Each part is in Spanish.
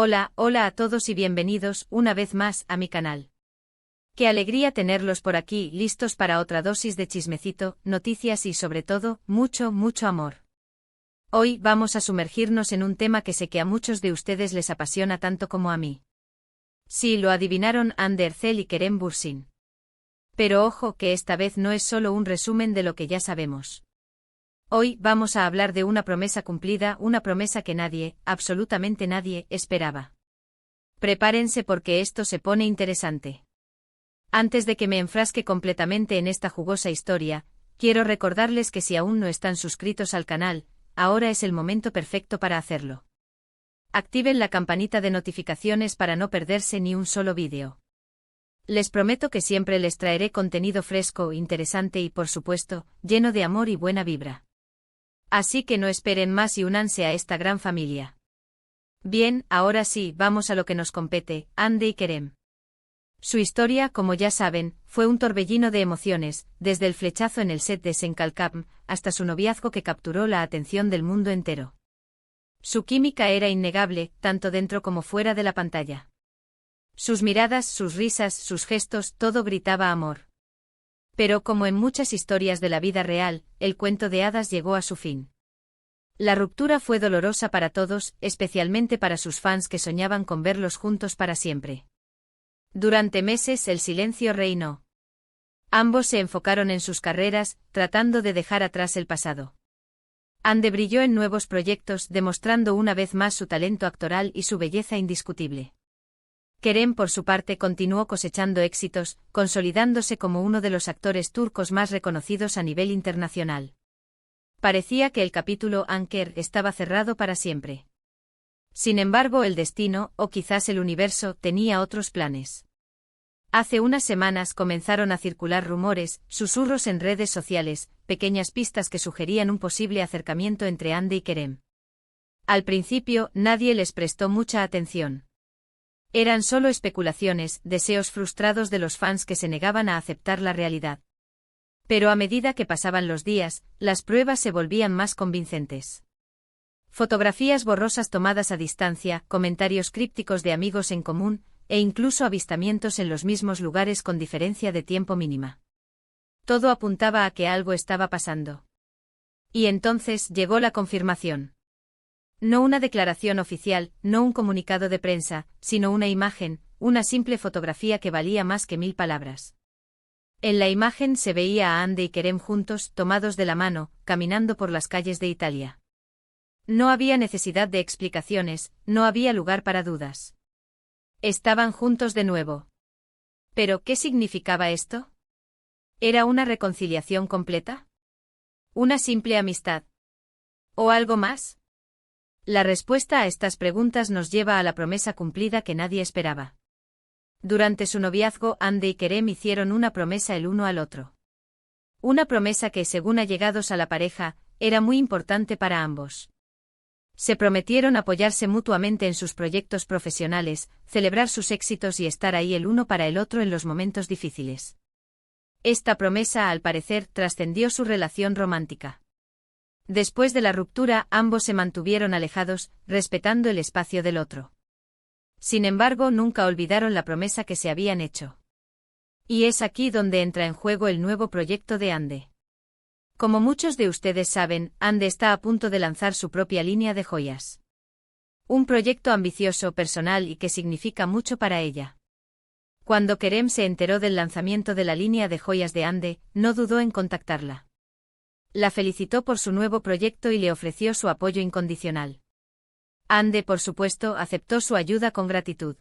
Hola, hola a todos y bienvenidos una vez más a mi canal. Qué alegría tenerlos por aquí, listos para otra dosis de chismecito, noticias y sobre todo, mucho, mucho amor. Hoy vamos a sumergirnos en un tema que sé que a muchos de ustedes les apasiona tanto como a mí. Sí, lo adivinaron, Hande Erçel y Kerem Bürsin. Pero ojo que esta vez no es solo un resumen de lo que ya sabemos. Hoy vamos a hablar de una promesa cumplida, una promesa que nadie, absolutamente nadie, esperaba. Prepárense porque esto se pone interesante. Antes de que me enfrasque completamente en esta jugosa historia, quiero recordarles que si aún no están suscritos al canal, ahora es el momento perfecto para hacerlo. Activen la campanita de notificaciones para no perderse ni un solo vídeo. Les prometo que siempre les traeré contenido fresco, interesante y por supuesto, lleno de amor y buena vibra. Así que no esperen más y únanse a esta gran familia. Bien, ahora sí, vamos a lo que nos compete, Hande y Kerem. Su historia, como ya saben, fue un torbellino de emociones, desde el flechazo en el set de Senkalkam, hasta su noviazgo que capturó la atención del mundo entero. Su química era innegable, tanto dentro como fuera de la pantalla. Sus miradas, sus risas, sus gestos, todo gritaba amor. Pero como en muchas historias de la vida real, el cuento de hadas llegó a su fin. La ruptura fue dolorosa para todos, especialmente para sus fans que soñaban con verlos juntos para siempre. Durante meses el silencio reinó. Ambos se enfocaron en sus carreras, tratando de dejar atrás el pasado. Hande brilló en nuevos proyectos, demostrando una vez más su talento actoral y su belleza indiscutible. Kerem, por su parte, continuó cosechando éxitos, consolidándose como uno de los actores turcos más reconocidos a nivel internacional. Parecía que el capítulo Anker estaba cerrado para siempre. Sin embargo, el destino, o quizás el universo, tenía otros planes. Hace unas semanas comenzaron a circular rumores, susurros en redes sociales, pequeñas pistas que sugerían un posible acercamiento entre Hande y Kerem. Al principio, nadie les prestó mucha atención. Eran solo especulaciones, deseos frustrados de los fans que se negaban a aceptar la realidad. Pero a medida que pasaban los días, las pruebas se volvían más convincentes. Fotografías borrosas tomadas a distancia, comentarios crípticos de amigos en común, e incluso avistamientos en los mismos lugares con diferencia de tiempo mínima. Todo apuntaba a que algo estaba pasando. Y entonces llegó la confirmación. No una declaración oficial, no un comunicado de prensa, sino una imagen, una simple fotografía que valía más que 1000 palabras. En la imagen se veía a Hande y Kerem juntos, tomados de la mano, caminando por las calles de Italia. No había necesidad de explicaciones, no había lugar para dudas. Estaban juntos de nuevo. ¿Pero qué significaba esto? ¿Era una reconciliación completa? ¿Una simple amistad? ¿O algo más? La respuesta a estas preguntas nos lleva a la promesa cumplida que nadie esperaba. Durante su noviazgo, Hande y Kerem hicieron una promesa el uno al otro. Una promesa que, según allegados a la pareja, era muy importante para ambos. Se prometieron apoyarse mutuamente en sus proyectos profesionales, celebrar sus éxitos y estar ahí el uno para el otro en los momentos difíciles. Esta promesa, al parecer, trascendió su relación romántica. Después de la ruptura, ambos se mantuvieron alejados, respetando el espacio del otro. Sin embargo, nunca olvidaron la promesa que se habían hecho. Y es aquí donde entra en juego el nuevo proyecto de Hande. Como muchos de ustedes saben, Hande está a punto de lanzar su propia línea de joyas. Un proyecto ambicioso, personal y que significa mucho para ella. Cuando Kerem se enteró del lanzamiento de la línea de joyas de Hande, no dudó en contactarla. La felicitó por su nuevo proyecto y le ofreció su apoyo incondicional. Hande, por supuesto, aceptó su ayuda con gratitud.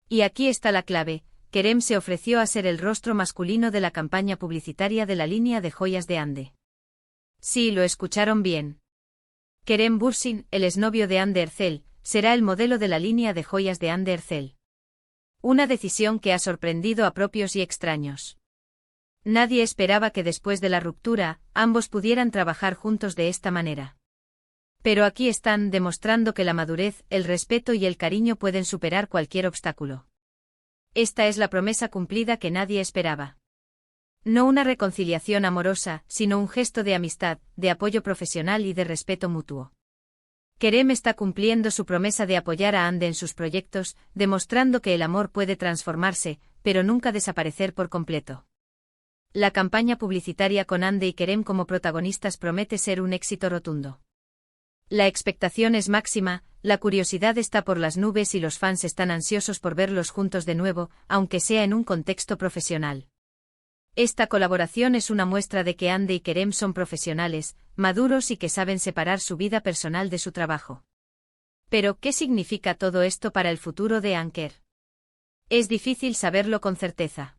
Y aquí está la clave, Kerem se ofreció a ser el rostro masculino de la campaña publicitaria de la línea de joyas de Hande. Sí, lo escucharon bien. Kerem Bürsin, el exnovio de Hande Erçel, será el modelo de la línea de joyas de Hande Erçel. Una decisión que ha sorprendido a propios y extraños. Nadie esperaba que después de la ruptura, ambos pudieran trabajar juntos de esta manera. Pero aquí están demostrando que la madurez, el respeto y el cariño pueden superar cualquier obstáculo. Esta es la promesa cumplida que nadie esperaba. No una reconciliación amorosa, sino un gesto de amistad, de apoyo profesional y de respeto mutuo. Kerem está cumpliendo su promesa de apoyar a Ande en sus proyectos, demostrando que el amor puede transformarse, pero nunca desaparecer por completo. La campaña publicitaria con Ande y Kerem como protagonistas promete ser un éxito rotundo. La expectación es máxima, la curiosidad está por las nubes y los fans están ansiosos por verlos juntos de nuevo, aunque sea en un contexto profesional. Esta colaboración es una muestra de que Ande y Kerem son profesionales, maduros y que saben separar su vida personal de su trabajo. Pero, ¿qué significa todo esto para el futuro de Anker? Es difícil saberlo con certeza.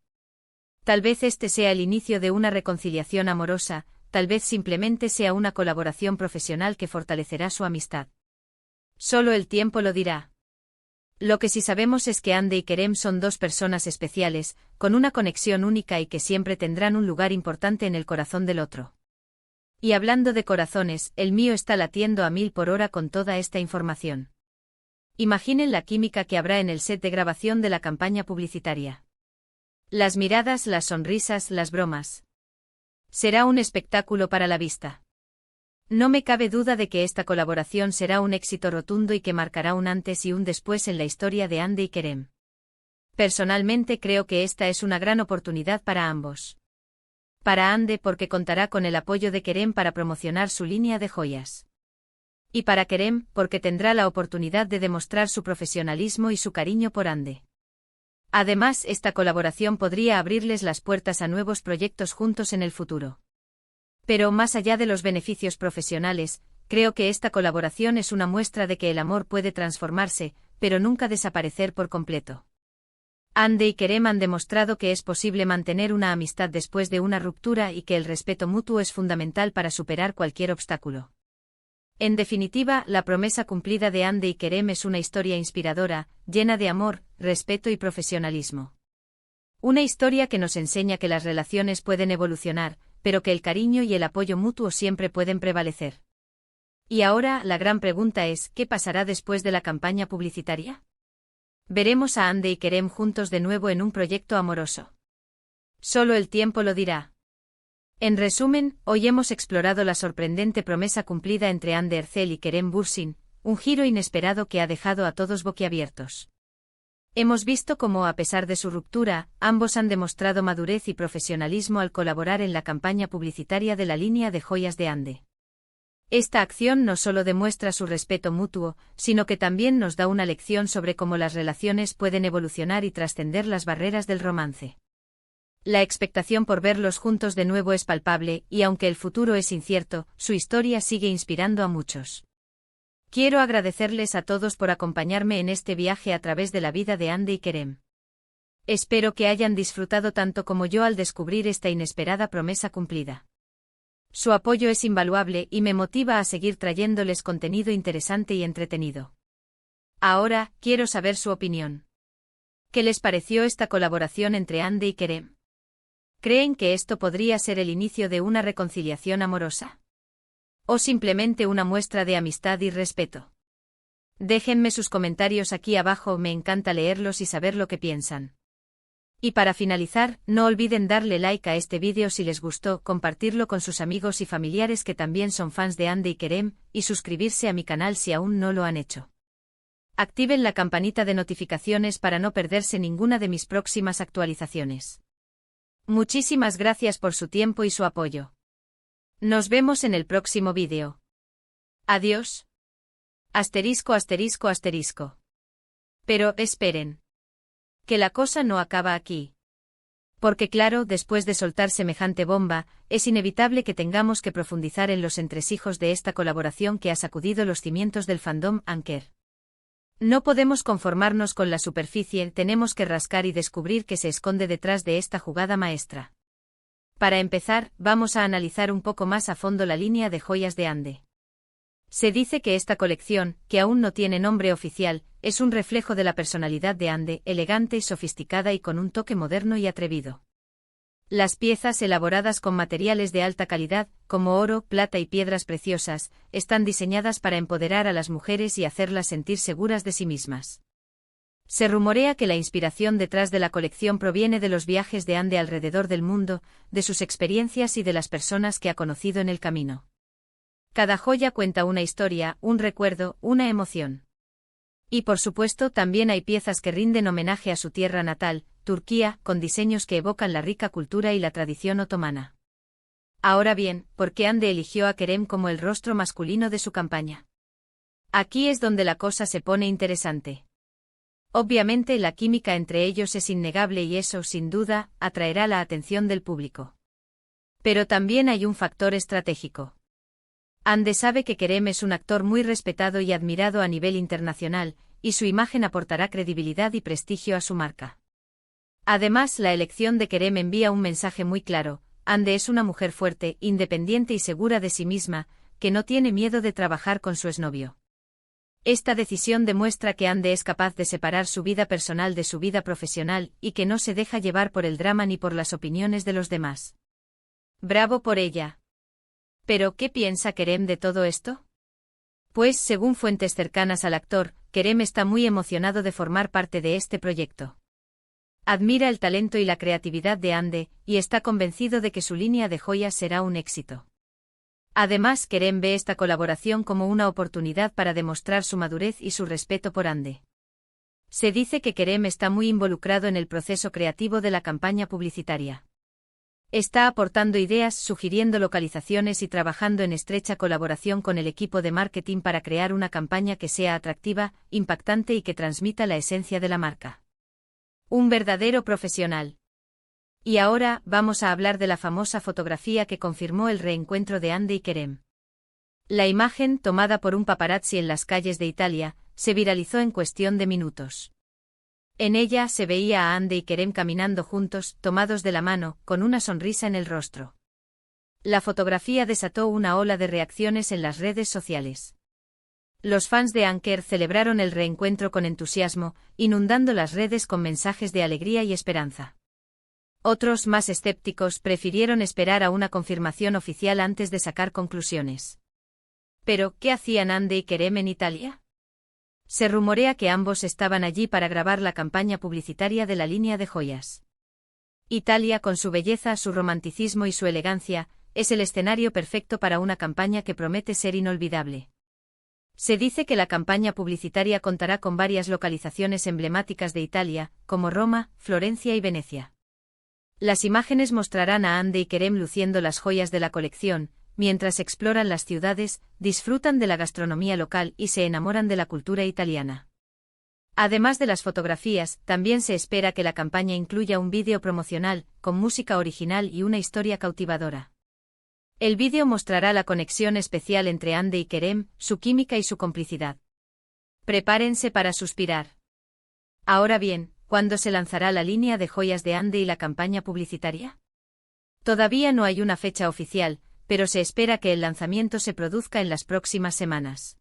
Tal vez este sea el inicio de una reconciliación amorosa, tal vez simplemente sea una colaboración profesional que fortalecerá su amistad. Solo el tiempo lo dirá. Lo que sí sabemos es que Ande y Kerem son dos personas especiales, con una conexión única y que siempre tendrán un lugar importante en el corazón del otro. Y hablando de corazones, el mío está latiendo a 1000 por hora con toda esta información. Imaginen la química que habrá en el set de grabación de la campaña publicitaria. Las miradas, las sonrisas, las bromas. Será un espectáculo para la vista. No me cabe duda de que esta colaboración será un éxito rotundo y que marcará un antes y un después en la historia de Ande y Kerem. Personalmente creo que esta es una gran oportunidad para ambos. Para Ande porque contará con el apoyo de Kerem para promocionar su línea de joyas. Y para Kerem porque tendrá la oportunidad de demostrar su profesionalismo y su cariño por Ande. Además, esta colaboración podría abrirles las puertas a nuevos proyectos juntos en el futuro. Pero más allá de los beneficios profesionales, creo que esta colaboración es una muestra de que el amor puede transformarse, pero nunca desaparecer por completo. Ande y Kerem han demostrado que es posible mantener una amistad después de una ruptura y que el respeto mutuo es fundamental para superar cualquier obstáculo. En definitiva, la promesa cumplida de Ande y Kerem es una historia inspiradora, llena de amor, respeto y profesionalismo. Una historia que nos enseña que las relaciones pueden evolucionar, pero que el cariño y el apoyo mutuo siempre pueden prevalecer. Y ahora, la gran pregunta es, ¿qué pasará después de la campaña publicitaria? ¿Veremos a Ande y Kerem juntos de nuevo en un proyecto amoroso? Solo el tiempo lo dirá. En resumen, hoy hemos explorado la sorprendente promesa cumplida entre Ande Erçel y Kerem Bürsin, un giro inesperado que ha dejado a todos boquiabiertos. Hemos visto cómo, a pesar de su ruptura, ambos han demostrado madurez y profesionalismo al colaborar en la campaña publicitaria de la línea de joyas de Ande. Esta acción no solo demuestra su respeto mutuo, sino que también nos da una lección sobre cómo las relaciones pueden evolucionar y trascender las barreras del romance. La expectación por verlos juntos de nuevo es palpable, y aunque el futuro es incierto, su historia sigue inspirando a muchos. Quiero agradecerles a todos por acompañarme en este viaje a través de la vida de Ande y Kerem. Espero que hayan disfrutado tanto como yo al descubrir esta inesperada promesa cumplida. Su apoyo es invaluable y me motiva a seguir trayéndoles contenido interesante y entretenido. Ahora, quiero saber su opinión. ¿Qué les pareció esta colaboración entre Ande y Kerem? ¿Creen que esto podría ser el inicio de una reconciliación amorosa? ¿O simplemente una muestra de amistad y respeto? Déjenme sus comentarios aquí abajo, me encanta leerlos y saber lo que piensan. Y para finalizar, no olviden darle like a este vídeo si les gustó, compartirlo con sus amigos y familiares que también son fans de Ande y Kerem, y suscribirse a mi canal si aún no lo han hecho. Activen la campanita de notificaciones para no perderse ninguna de mis próximas actualizaciones. Muchísimas gracias por su tiempo y su apoyo. Nos vemos en el próximo vídeo. Adiós. Asterisco, asterisco, asterisco. Pero, esperen. Que la cosa no acaba aquí. Porque claro, después de soltar semejante bomba, es inevitable que tengamos que profundizar en los entresijos de esta colaboración que ha sacudido los cimientos del fandom Anker. No podemos conformarnos con la superficie, tenemos que rascar y descubrir qué se esconde detrás de esta jugada maestra. Para empezar, vamos a analizar un poco más a fondo la línea de joyas de Ande. Se dice que esta colección, que aún no tiene nombre oficial, es un reflejo de la personalidad de Ande, elegante y sofisticada y con un toque moderno y atrevido. Las piezas elaboradas con materiales de alta calidad, como oro, plata y piedras preciosas, están diseñadas para empoderar a las mujeres y hacerlas sentir seguras de sí mismas. Se rumorea que la inspiración detrás de la colección proviene de los viajes de Ande alrededor del mundo, de sus experiencias y de las personas que ha conocido en el camino. Cada joya cuenta una historia, un recuerdo, una emoción. Y por supuesto también hay piezas que rinden homenaje a su tierra natal, Turquía, con diseños que evocan la rica cultura y la tradición otomana. Ahora bien, ¿por qué Hande eligió a Kerem como el rostro masculino de su campaña? Aquí es donde la cosa se pone interesante. Obviamente la química entre ellos es innegable y eso, sin duda, atraerá la atención del público. Pero también hay un factor estratégico. Hande sabe que Kerem es un actor muy respetado y admirado a nivel internacional, y su imagen aportará credibilidad y prestigio a su marca. Además, la elección de Kerem envía un mensaje muy claro: Hande es una mujer fuerte, independiente y segura de sí misma, que no tiene miedo de trabajar con su exnovio. Esta decisión demuestra que Hande es capaz de separar su vida personal de su vida profesional y que no se deja llevar por el drama ni por las opiniones de los demás. Bravo por ella. ¿Pero qué piensa Kerem de todo esto? Pues, según fuentes cercanas al actor, Kerem está muy emocionado de formar parte de este proyecto. Admira el talento y la creatividad de Hande, y está convencido de que su línea de joyas será un éxito. Además, Kerem ve esta colaboración como una oportunidad para demostrar su madurez y su respeto por Hande. Se dice que Kerem está muy involucrado en el proceso creativo de la campaña publicitaria. Está aportando ideas, sugiriendo localizaciones y trabajando en estrecha colaboración con el equipo de marketing para crear una campaña que sea atractiva, impactante y que transmita la esencia de la marca. Un verdadero profesional. Y ahora, vamos a hablar de la famosa fotografía que confirmó el reencuentro de Hande y Kerem. La imagen, tomada por un paparazzi en las calles de Italia, se viralizó en cuestión de minutos. En ella se veía a Hande y Kerem caminando juntos, tomados de la mano, con una sonrisa en el rostro. La fotografía desató una ola de reacciones en las redes sociales. Los fans de Anker celebraron el reencuentro con entusiasmo, inundando las redes con mensajes de alegría y esperanza. Otros, más escépticos, prefirieron esperar a una confirmación oficial antes de sacar conclusiones. Pero, ¿qué hacían Hande y Kerem en Italia? Se rumorea que ambos estaban allí para grabar la campaña publicitaria de la línea de joyas. Italia, con su belleza, su romanticismo y su elegancia, es el escenario perfecto para una campaña que promete ser inolvidable. Se dice que la campaña publicitaria contará con varias localizaciones emblemáticas de Italia, como Roma, Florencia y Venecia. Las imágenes mostrarán a Hande y Kerem luciendo las joyas de la colección, mientras exploran las ciudades, disfrutan de la gastronomía local y se enamoran de la cultura italiana. Además de las fotografías, también se espera que la campaña incluya un vídeo promocional, con música original y una historia cautivadora. El vídeo mostrará la conexión especial entre Hande y Kerem, su química y su complicidad. Prepárense para suspirar. Ahora bien, ¿cuándo se lanzará la línea de joyas de Hande y la campaña publicitaria? Todavía no hay una fecha oficial, pero se espera que el lanzamiento se produzca en las próximas semanas.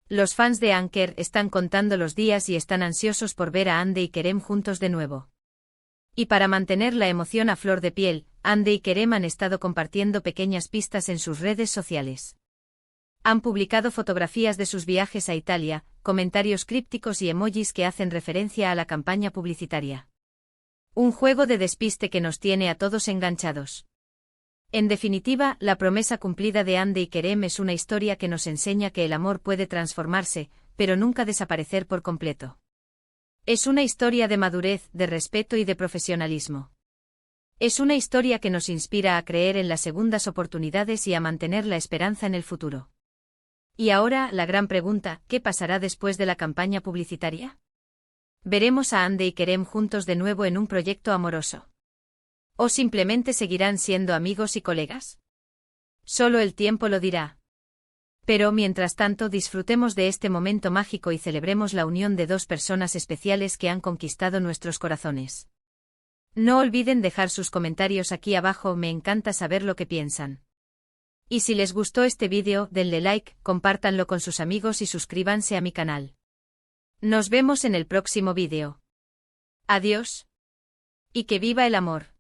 Los fans de Anker están contando los días y están ansiosos por ver a Hande y Kerem juntos de nuevo. Y para mantener la emoción a flor de piel, Hande y Kerem han estado compartiendo pequeñas pistas en sus redes sociales. Han publicado fotografías de sus viajes a Italia, comentarios crípticos y emojis que hacen referencia a la campaña publicitaria. Un juego de despiste que nos tiene a todos enganchados. En definitiva, la promesa cumplida de Hande y Kerem es una historia que nos enseña que el amor puede transformarse, pero nunca desaparecer por completo. Es una historia de madurez, de respeto y de profesionalismo. Es una historia que nos inspira a creer en las segundas oportunidades y a mantener la esperanza en el futuro. Y ahora, la gran pregunta, ¿qué pasará después de la campaña publicitaria? ¿Veremos a Hande y Kerem juntos de nuevo en un proyecto amoroso? ¿O simplemente seguirán siendo amigos y colegas? Solo el tiempo lo dirá. Pero mientras tanto disfrutemos de este momento mágico y celebremos la unión de dos personas especiales que han conquistado nuestros corazones. No olviden dejar sus comentarios aquí abajo, me encanta saber lo que piensan. Y si les gustó este vídeo, denle like, compártanlo con sus amigos y suscríbanse a mi canal. Nos vemos en el próximo vídeo. Adiós. Y que viva el amor.